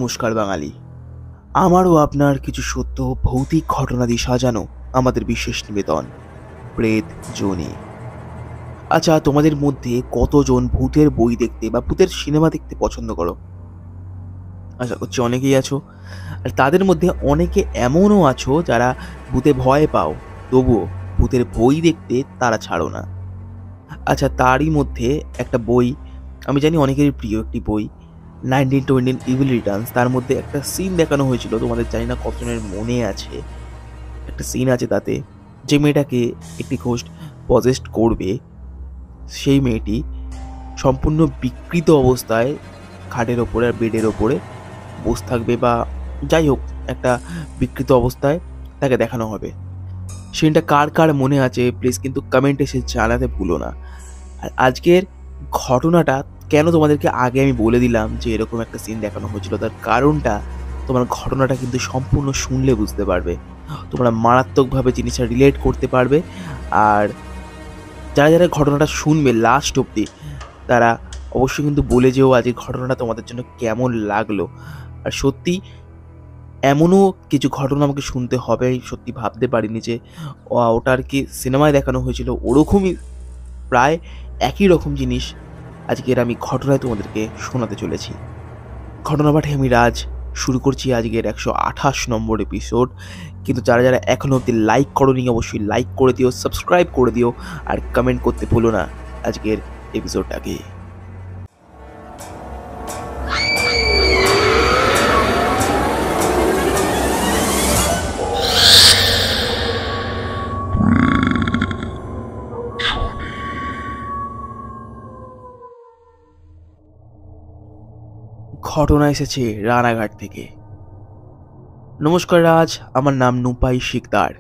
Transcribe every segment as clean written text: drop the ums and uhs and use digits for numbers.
নমস্কার বাঙালি। আমারও আপনার কিছু সত্য ভৌতিক ঘটনা দিয়ে সাজানো আমাদের বিশেষ নিবেদন প্রেত জনি। আচ্ছা, তোমাদের মধ্যে কতজন ভূতের বই দেখতে বা ভূতের সিনেমা দেখতে পছন্দ করো? আশা করছি অনেকেই আছো। আর তাদের মধ্যে অনেকে এমনও আছো যারা ভূতে ভয় পাও, তবুও ভূতের বই দেখতে তারা ছাড়ো না। আচ্ছা, তারই মধ্যে একটা বই আমি জানি অনেকেরই প্রিয় একটি বই, 1920 ইভিল রিটার্নস। তার মধ্যে একটা সিন দেখানো হয়েছিল, তোমাদের জানি না কতজনের মনে আছে। একটা সিন আছে তাতে, যে মেয়েটাকে একটি ঘোস্ট পজেস্ট করবে, সেই মেয়েটি সম্পূর্ণ বিকৃত অবস্থায় খাটের ওপরে আর বেডের ওপরে বসে থাকবে, বা যাই হোক একটা বিকৃত অবস্থায় তাকে দেখানো হবে। সিনটা কার কার মনে আছে প্লিজ কিন্তু কমেন্টে এসে জানাতে ভুলো না। আর আজকের ঘটনাটা কেন তোমাদেরকে আগে আমি বলে দিলাম যে এরকম একটা সিন দেখানো হয়েছিল, তার কারণটা তোমার ঘটনাটা কিন্তু সম্পূর্ণ শুনলে বুঝতে পারবে। তোমরা মারাত্মকভাবে জিনিসটা রিলেট করতে পারবে। আর যারা যারা ঘটনাটা শুনবে লাস্ট অবধি, তারা অবশ্যই কিন্তু বলে যেও আজকের ঘটনাটা তোমাদের জন্য কেমন লাগলো। আর সত্যি এমনও কিছু ঘটনা আমাকে শুনতে হবে, সত্যি ভাবতে পারিনি যে ওটা আর কি সিনেমায় দেখানো হয়েছিল, ওরকমই প্রায় একই রকম জিনিস আজকের আমি ঘটনায় তোমাদেরকে শোনাতে চলেছি। ঘটনা পাঠে আমি রাজ, শুরু করছি আজকের 128 নম্বর এপিসোড। কিন্তু যারা যারা এখনও অবধি লাইক করোনি অবশ্যই লাইক করে দিও, সাবস্ক্রাইব করে দিও, আর কমেন্ট করতে ভুলো না আজকের এপিসোডটাকে। ঘটনা এসেছে রানাঘাট থেকে। নমস্কার রাজ, আমার নাম নুপাই শিকদার।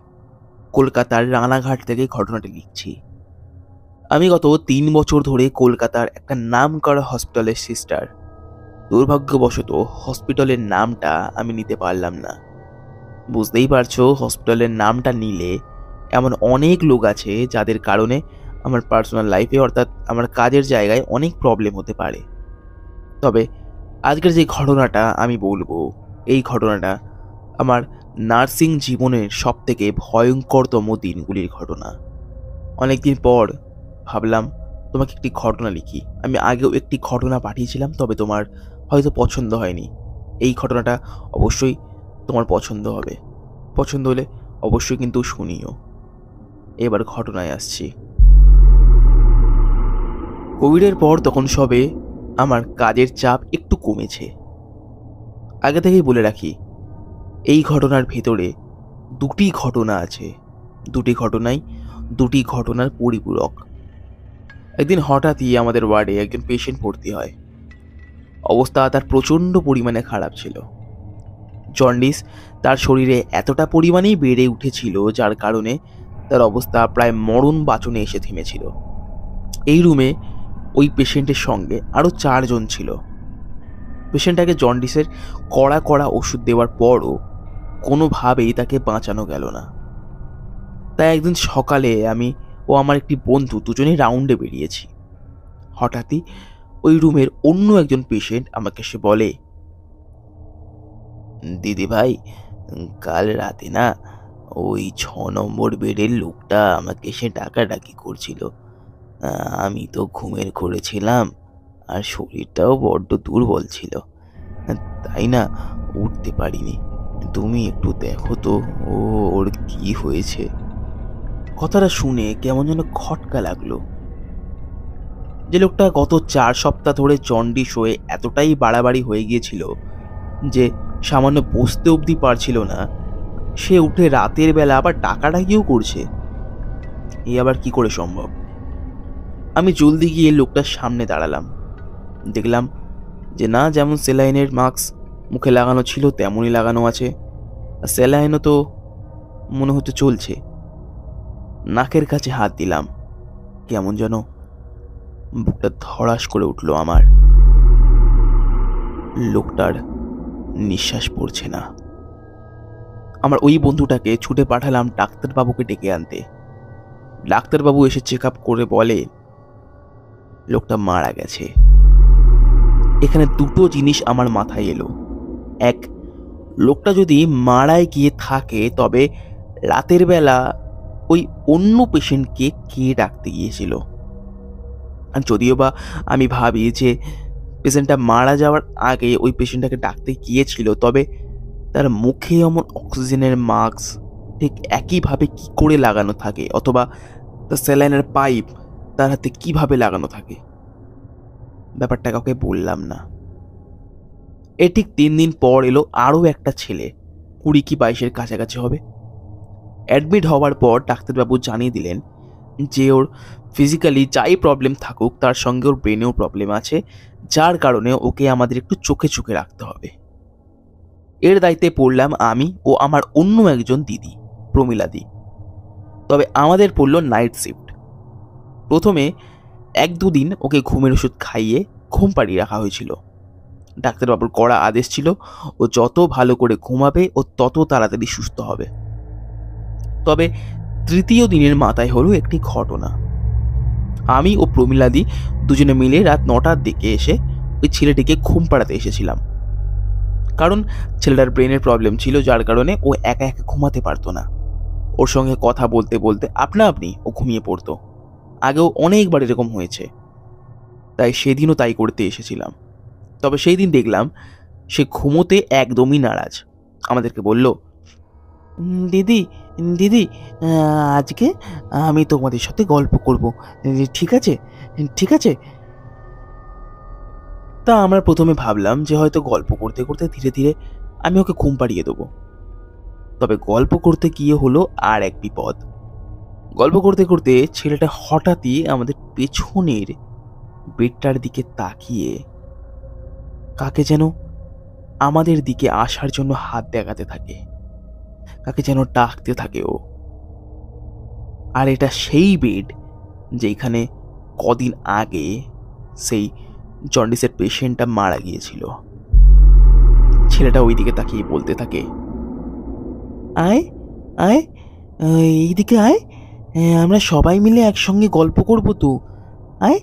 কলকাতার রানাঘাট থেকে ঘটনাটি লিখছি। আমি গত 3 বছর ধরে কলকাতার একটা নামকরা হসপিটালের সিস্টার। দুর্ভাগ্যবশত হসপিটালের নামটা আমি নিতে পারলাম না। বুঝতেই পারছো, হসপিটালের নামটা নিলে এমন অনেক লোক আছে যাদের কারণে আমার পার্সোনাল লাইফে অর্থাৎ আমার কাজের জায়গায় অনেক প্রবলেম হতে পারে। তবে আজকের যে ঘটনাটা আমি বলবো, এই ঘটনাটা আমার নার্সিং জীবনের সবথেকে ভয়ঙ্করতম দিনগুলির ঘটনা। অনেকদিন পর ভাবলাম তোমাকে একটি ঘটনা লিখি। আমি আগেও একটি ঘটনা পাঠিয়েছিলাম, তবে তোমার হয়তো পছন্দ হয়নি। এই ঘটনাটা অবশ্যই তোমার পছন্দ হবে। পছন্দ হলে অবশ্যই কিন্তু শুনিও। এবার ঘটনায় আসছি। কোভিডের পর তখন সবে আমার কাজের চাপ একটু কমেছে। আগে থেকেই বলে রাখি, এই ঘটনার ভেতরে দুটি ঘটনা আছে। দুটি ঘটনাই দুটি ঘটনার পরিপূরক। একদিন হঠাৎই আমাদের ওয়ার্ডে একজন পেশেন্ট ভর্তি হয়। অবস্থা তার প্রচণ্ড পরিমাণে খারাপ ছিল। জন্ডিস তার শরীরে এতটা পরিমাণেই বেড়ে উঠেছিল, যার কারণে তার অবস্থা প্রায় মরণ বাঁচনে এসে থেমেছিল। এই রুমে ওই পেশেন্টের সঙ্গে আরও 4 জন ছিল। পেশেন্টটাকে জন্ডিসের কড়া কড়া ওষুধ দেওয়ার পরও কোনোভাবেই তাকে বাঁচানো গেল না। তাই একদিন সকালে আমি ও আমার একটি বন্ধু দুজনেই রাউন্ডে বেরিয়েছি। হঠাৎই ওই রুমের অন্য একজন পেশেন্ট আমাকে এসে বলে, দিদি ভাই, কাল রাতে না ওই 6 নম্বর বেডের লোকটা আমাকে এসে ডাকাডাকি করছিল। আমি তো ঘুমের ঘোরে ছিলাম, আর শরীরটাও বড্ড দুর্বল ছিল, তাই না উঠতে পারিনি। তুমি একটু দেখো তো ওর কি হয়েছে। কথাটা শুনে কেমন যেন খটকা লাগলো। যে লোকটা গত 4 সপ্তাহ ধরে জন্ডিস হয়ে এতটাই বাড়াবাড়ি হয়ে গিয়েছিল যে সামান্য বসতে অবধি পারছিল না, সে উঠে রাতের বেলা আবার ডাকাডাকিও করছে। এই আবার কি করে সম্ভব? আমি জলদি গিয়ে লোকটার সামনে দাঁড়ালাম। দেখলাম যে না, যেমন স্যালাইনের মাস্ক মুখে লাগানো ছিল তেমনই লাগানো আছে, আর স্যালাইনও তো মনে হতে চলছে। নাকের কাছে হাত দিলাম, কেমন যেন বুকটা ধড়াস করে উঠল আমার। লোকটার নিঃশ্বাস পড়ছে না। আমার ওই বন্ধুটাকে ছুটে পাঠালাম ডাক্তারবাবুকে ডেকে আনতে। ডাক্তারবাবু এসে চেক আপ করে বলে লোকটা মারা গেছে। এখানে দুটো জিনিস আমার মাথায় এলো। এক, লোকটা যদি মারায় গিয়ে থাকে তবে রাতের বেলা ওই অন্য পেশেন্টকে কে ডাকতে গিয়েছিল? আর যদিও বা আমি ভাবি যে পেশেন্টটা মারা যাওয়ার আগে ওই পেশেন্টটাকে ডাকতে গিয়েছিল, তবে তার মুখে এমন অক্সিজেনের মাস্ক ঠিক একইভাবে কি করে লাগানো থাকে, অথবা তার স্যালাইনের পাইপ তার হাতে কিভাবে লাগানো থাকে? ব্যাপারটা কাউকে বললাম না। এর ঠিক 3 দিন পর এলো আরও একটা ছেলে, 20 কি 22-এর কাছাকাছি হবে। অ্যাডমিট হওয়ার পর ডাক্তারবাবু জানিয়ে দিলেন যে ওর ফিজিক্যালি যাই প্রবলেম থাকুক তার সঙ্গে ওর ব্রেনেও প্রবলেম আছে, যার কারণে ওকে আমাদের একটু চোখে চোখে রাখতে হবে। এর দায়িত্বে পড়লাম আমি ও আমার অন্য একজন দিদি, প্রমিলাদি। তবে আমাদের পড়ল নাইট শিফট। প্রথমে 1-2 দিন ওকে ঘুমের ওষুধ খাইয়ে ঘুম পাড়িয়ে রাখা হয়েছিল। ডাক্তারবাবুর কড়া আদেশ ছিল ও যত ভালো করে ঘুমাবে ও তত তাড়াতাড়ি সুস্থ হবে। তবে 3য় দিনের মাথায় হলো একটি ঘটনা। আমি ও প্রমিলাদি দুজনে মিলে রাত 9টার দিকে এসে ওই ছেলেটিকে ঘুম পাড়াতে এসেছিলাম। কারণ ছেলেটার ব্রেনের প্রবলেম ছিল, যার কারণে ও একা একা ঘুমাতে পারতো না। ওর সঙ্গে কথা বলতে বলতে আপনা আপনি ও ঘুমিয়ে পড়তো। আগেও অনেকবার এরকম হয়েছে, তাই সেদিনও তাই করতে এসেছিলাম। তবে সেই দিন দেখলাম সে ঘুমোতে একদমই নারাজ। আমাদেরকে বলল, দিদি দিদি আজকে আমি তোমাদের সাথে গল্প করব, ঠিক আছে? ঠিক আছে। তা আমরা প্রথমে ভাবলাম যে হয়তো গল্প করতে করতে ধীরে ধীরে আমি ওকে ঘুম পাড়িয়ে দেবো। তবে গল্প করতে গিয়ে হলো আর এক বিপদ। গল্প করতে করতে ছেলেটা হঠাৎই আমাদের পেছনের বেডটার দিকে তাকিয়ে কাকে যেন আমাদের দিকে আসার জন্য হাত দেখাতে থাকে, কাকে যেন ডাকতে থাকে ও। আর এটা সেই বেড যেখানে কদিন আগে সেই জন্ডিসের পেশেন্টটা মারা গিয়েছিল। ছেলেটা ওই দিকে তাকিয়ে বলতে থাকে, আয় আয়, এইদিকে আয়, আমরা সবাই মিলে একসঙ্গে গল্প করব তো। আয়,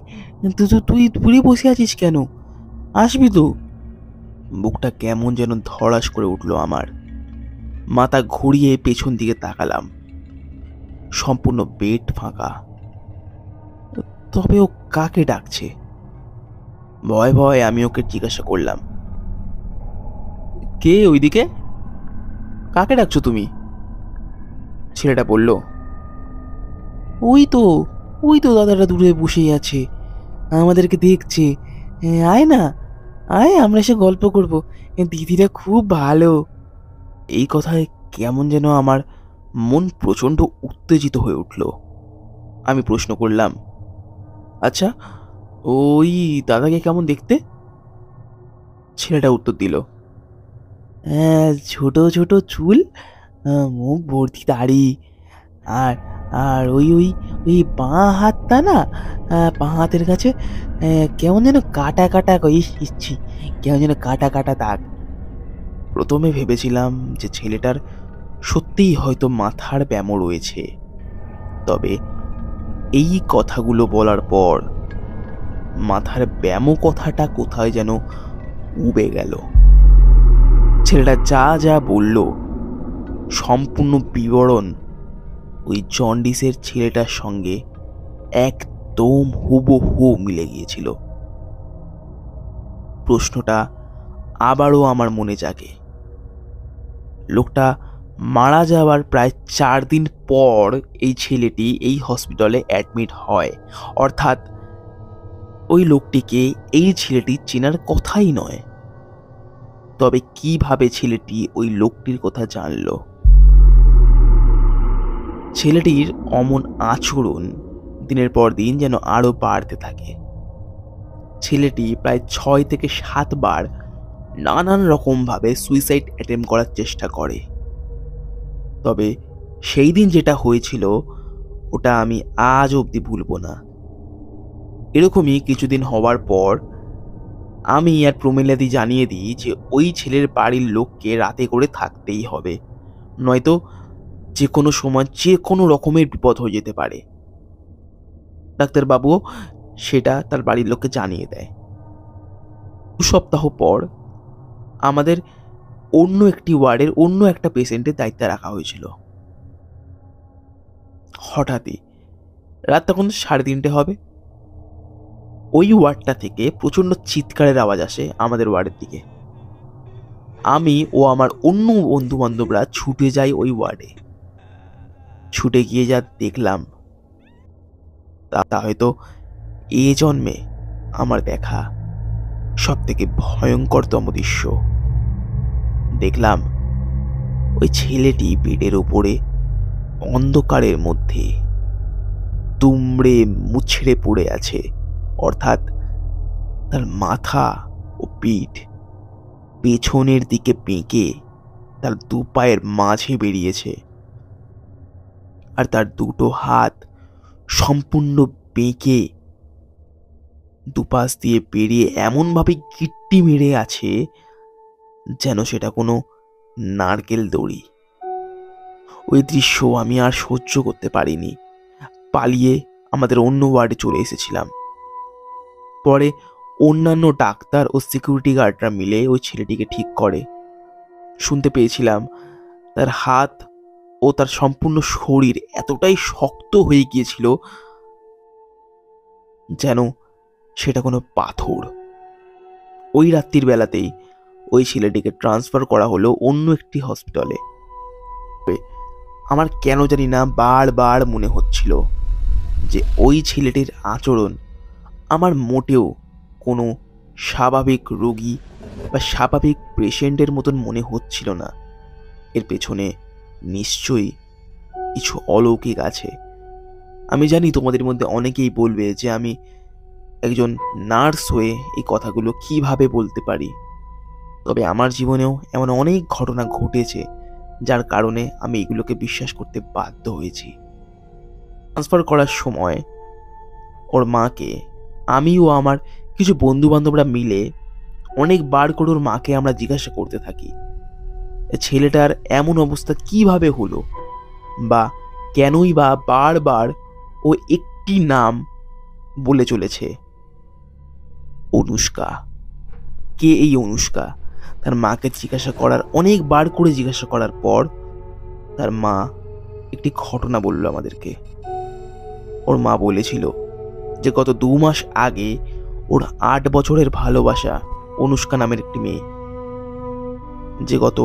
তুই দূরে বসে আছিস কেন? আসবি তো। বুকটা কেমন যেন ধড়াস করে উঠল আমার। মাথা ঘুরিয়ে পেছন দিকে তাকালাম, সম্পূর্ণ বেড ফাঁকা। তবে ও কাকে ডাকছে? ভয় ভয় আমি ওকে জিজ্ঞাসা করলাম, কে ওইদিকে? কাকে ডাকছো তুমি? ছেলেটা বলল, ওই তো ওই তো দাদাটা দূরে বসেই আছে, আমাদেরকে দেখছে। আয় না, আয়, আমরা এসে গল্প করব, দিদিরা খুব ভালো। এই কথায় কেমন যেন আমার মন প্রচণ্ড উত্তেজিত হয়ে উঠল। আমি প্রশ্ন করলাম, আচ্ছা ওই দাদাকে কেমন দেখতে? ছেলেটা উত্তর দিল, ছোট ছোট চুল, মুখ ভর্তি দাড়ি, আর আর ওই ওই ওই বাঁ হাতটা না, বাঁ হাতের কাছে কেমন যেন কাটা কাটা ইচ্ছি, কেমন যেন কাটা কাটা দাগ। প্রথমে ভেবেছিলাম যে ছেলেটার সত্যিই হয়তো মাথার ব্যামো রয়েছে, তবে এই কথাগুলো বলার পর মাথার ব্যামো কথাটা কোথায় যেন উবে গেল। ছেলেটা যা যা বলল সম্পূর্ণ বিবরণ ওই জন্ডিসের ছেলেটার সঙ্গে একদম হুবহু মিলে গিয়েছিল। প্রশ্নটা আবারও আমার মনে জাগে, লোকটা মারা যাওয়ার প্রায় 4 দিন পর এই ছেলেটি এই হসপিটালে অ্যাডমিট হয়, অর্থাৎ ওই লোকটিকে এই ছেলেটি চেনার কথাই নয়। তবে কিভাবে ছেলেটি ওই লোকটির কথা জানল? ছেলেটির অমন আচরণ দিনের পর দিন যেন আরো বাড়তে থাকে। ছেলেটি প্রায় 6 থেকে 7 বার নানান রকমভাবে সুইসাইড অ্যাটেম্প করার চেষ্টা করে। তবে সেই দিন যেটা হয়েছিল ওটা আমি আজ অবধি ভুলব না। এরকমই কিছুদিন হওয়ার পর আমি আর প্রমিলাদি জানিয়ে দিই যে ওই ছেলের বাড়ির লোককে রাতে করে থাকতেই হবে, নয়তো যে কোনো সময় যে কোনো রকমের বিপদ হয়ে যেতে পারে। ডাক্তারবাবুও সেটা তার বাড়ির লোককে জানিয়ে দেয়। 2 সপ্তাহ পর আমাদের অন্য একটি ওয়ার্ডের অন্য একটা পেশেন্টের দায়িত্বে রাখা হয়েছিল। হঠাৎই রাত তখন 3:30 হবে, ওই ওয়ার্ডটা থেকে প্রচণ্ড চিৎকারের আওয়াজ আসে আমাদের ওয়ার্ডের দিকে। আমি ও আমার অন্য বন্ধু বান্ধবরা ছুটে যাই ওই ওয়ার্ডে। ছুটে গিয়ে যা দেখলাম তা হয়তো এ জন্মে আমার দেখা সব থেকে ভয়ঙ্করতম দৃশ্য। দেখলাম ওই ছেলেটি বেডের উপরে অন্ধকারের মধ্যে দুমড়ে মুছড়ে পড়ে আছে, অর্থাৎ তার মাথা ও পিঠ পেছনের দিকে বেঁকে তার দু পায়ের মাঝে বেরিয়েছে, আর তার দুটো হাত সম্পূর্ণ বেঁকে দুপাশ দিয়ে বেরিয়ে এমনভাবে গিট্টি মেরে আছে যেন সেটা কোনো নারকেল দড়ি। ওই দৃশ্য আমি আর সহ্য করতে পারিনি, পালিয়ে আমাদের অন্য ওয়ার্ডে চলে এসেছিলাম। পরে অন্যান্য ডাক্তার ও সিকিউরিটি গার্ডরা মিলে ওই ছেলেটিকে ঠিক করে। শুনতে পেয়েছিলাম তার হাত ও তার সম্পূর্ণ শরীর এতটাই শক্ত হয়ে গিয়েছিল যেন সেটা কোনো পাথর। ওই রাত্রির বেলাতেই ওই ছেলেটিকে ট্রান্সফার করা হলো অন্য একটি হসপিটালে। আমার কেন জানি না বারবার মনে হচ্ছিল যে ওই ছেলেটির আচরণ আমার মোটেও কোনো স্বাভাবিক রোগী বা স্বাভাবিক পেশেন্টের মতন মনে হচ্ছিল না। এর পেছনে নিশ্চয়ই কিছু অলৌকিক আছে। আমি জানি তোমাদের মধ্যে অনেকেই বলবে যে আমি একজন নার্স হয়ে এই কথাগুলো কিভাবে বলতে পারি, তবে আমার জীবনেও এমন অনেক ঘটনা ঘটেছে যার কারণে আমি এগুলোকে বিশ্বাস করতে বাধ্য হয়েছি। ট্রান্সফার করার সময় ওর মাকে আমি ও আমার কিছু বন্ধু বান্ধবরা মিলে অনেকবার করে ওর মাকে আমরা জিজ্ঞাসা করতে থাকি ছেলেটার এমন অবস্থা কিভাবে হলো, বা কেনই বা বারবার ও একটি নাম বলে চলেছে, অনুষ্কা। কে এই অনুষ্কা? তার মাকে জিজ্ঞাসা করার অনেকবার করে জিজ্ঞাসা করার পর তার মা একটি ঘটনা বলল আমাদেরকে। ওর মা বলেছিল যে গত 2 মাস আগে ওর 8 বছরের ভালোবাসা অনুষ্কা নামের একটি মেয়ে, যে গত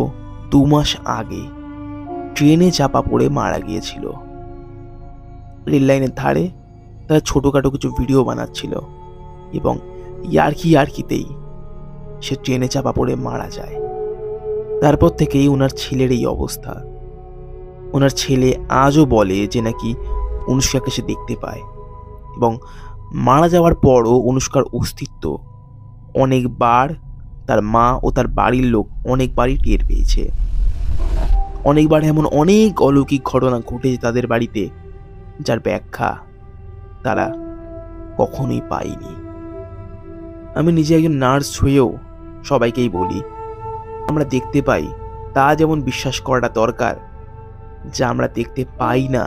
2 মাস আগে ট্রেনে চাপা পড়ে মারা গিয়েছিল। রেল লাইনের ধারে তারা ছোটখাটো কিছু ভিডিও বানাচ্ছিল এবং ইয়ার্কিতেই সে ট্রেনে চাপা পড়ে মারা যায়। তারপর থেকেই ওনার ছেলের এই অবস্থা। ওনার ছেলে আজও বলে যে নাকি অনুষ্কাকে সে দেখতে পায়, এবং মারা যাওয়ার পরও অনুষ্কার অস্তিত্ব অনেকবার তার মা ও তার বাড়ির লোক অনেকবারই টের পেয়েছে। অনেকবার এমন অনেক অলৌকিক ঘটনা ঘটেছে তাদের বাড়িতে যার ব্যাখ্যা তারা কখনোই পায়নি। আমি নিজে একজন নার্স হয়েও সবাইকেই বলি, আমরা দেখতে পাই তা যেমন বিশ্বাস করাটা দরকার, যা আমরা দেখতে পাই না,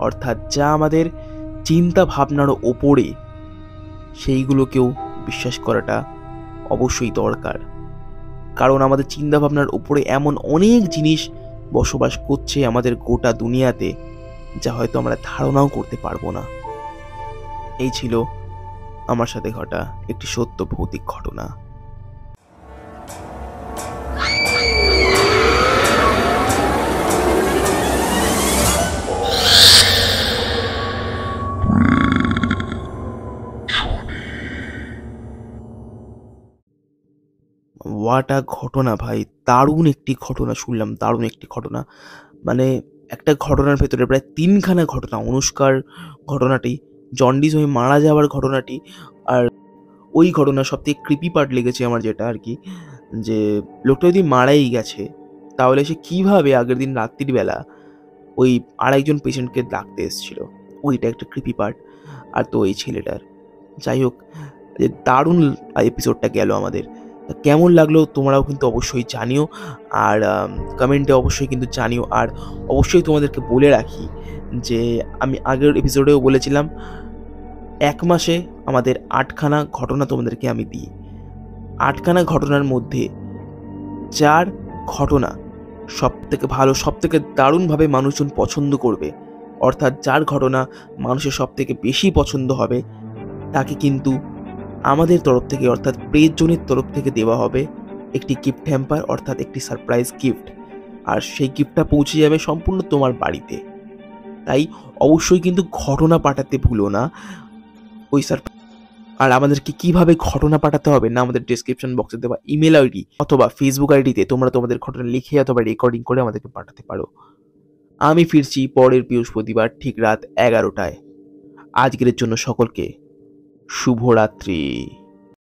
অর্থাৎ যা আমাদের চিন্তা ভাবনার ওপরে, সেইগুলোকেও বিশ্বাস করাটা অবশ্যই দরকার। কারণ আমাদের চিন্তা ভাবনার উপরে এমন অনেক জিনিস বসবাস করছে আমাদের গোটা দুনিয়াতে, যা হয়তো আমরা ধারণাও করতে পারবো না। এই ছিল আমার সাথে ঘটা একটি সত্য ভৌতিক ঘটনা। ওয়াটা ঘটনা ভাই, দারুণ একটি ঘটনা শুনলাম, দারুণ একটি ঘটনা। মানে একটা ঘটনার ভেতরে প্রায় 3খানা ঘটনা। অনুষ্কার ঘটনাটি, জন্ডিস হয়ে মারা যাওয়ার ঘটনাটি, আর ওই ঘটনা সবথেকে ক্রিপি পার্ট লেগেছে আমার যেটা আর কি, যে লোকটা যদি মারাই গেছে তাহলে সে কিভাবে আগের দিন রাত্রির বেলা ওই আরেকজন পেশেন্টকে ডাকতে এসেছিল, ওইটা একটা ক্রিপি পার্ট। আর তো এই ছেলেটার, যাই হোক, যে দারুণ এপিসোডটা গেল আমাদের। কেমন লাগলো তোমরাও কিন্তু অবশ্যই জানিও, আর কমেন্টে অবশ্যই কিন্তু জানিও। আর অবশ্যই তোমাদেরকে বলে রাখি যে আমি আগের এপিসোডেও বলেছিলাম 1 মাসে আমাদের 8খানা ঘটনা তোমাদেরকে আমি দিই। 8খানা ঘটনার মধ্যে 4 ঘটনা সবথেকে ভালো, সবথেকে দারুণভাবে মানুষজন পছন্দ করবে, অর্থাৎ যার ঘটনা মানুষের সবথেকে বেশি পছন্দ হবে, তাকে কিন্তু আমাদের তরফ থেকে অর্থাৎ প্রেত জোনের তরফ থেকে দেওয়া হবে একটি গিফট হ্যাম্পার, অর্থাৎ একটি সারপ্রাইজ গিফট। আর সেই গিফটটা পৌঁছে যাবে সম্পূর্ণ তোমার বাড়িতে। তাই অবশ্যই কিন্তু ঘটনা পাঠাতে ভুলো না ওই আর আমাদেরকে কিভাবে ঘটনা পাঠাতে হবে না, আমাদের ডেসক্রিপশন বক্সে দেওয়া ইমেল আইডি অথবা ফেসবুক আইডিতে তোমরা তোমাদের ঘটনা লিখে অথবা রেকর্ডিং করে আমাদেরকে পাঠাতে পারো। আমি ফিরছি পরের বৃহস্পতিবার ঠিক রাত 11টায়। আজকের জন্য সকলকে শুভরাত্রি।